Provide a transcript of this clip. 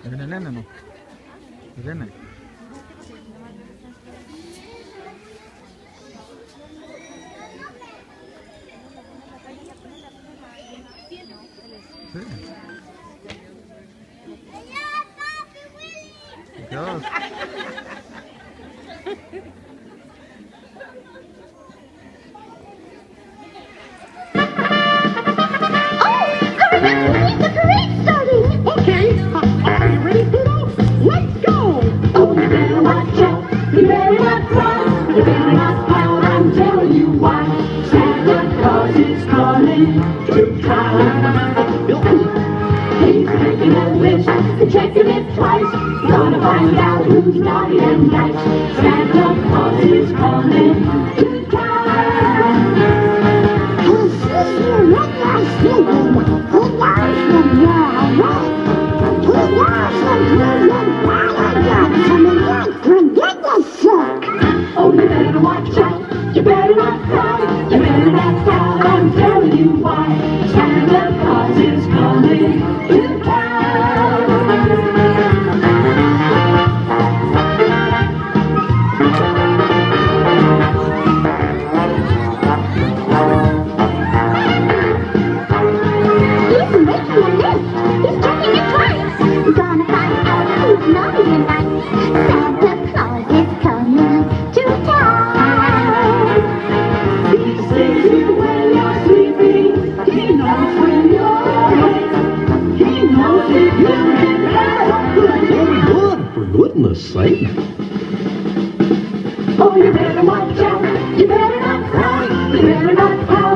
ഇതിനല്ലേ ഇത് തന്നെ. Dios. Checking it twice, gonna find out who's naughty and nice. Santa Claus is coming to town. He'll see you when you're sleeping. He knows when you're awake. He knows when you're in paradise. Coming in for goodness sake. Oh, you better watch out. You better not cry. You better not pout. I'm telling you why. Santa Claus is coming to town. Goodness sake. Oh, you better watch out. You better not cry. You better not cry.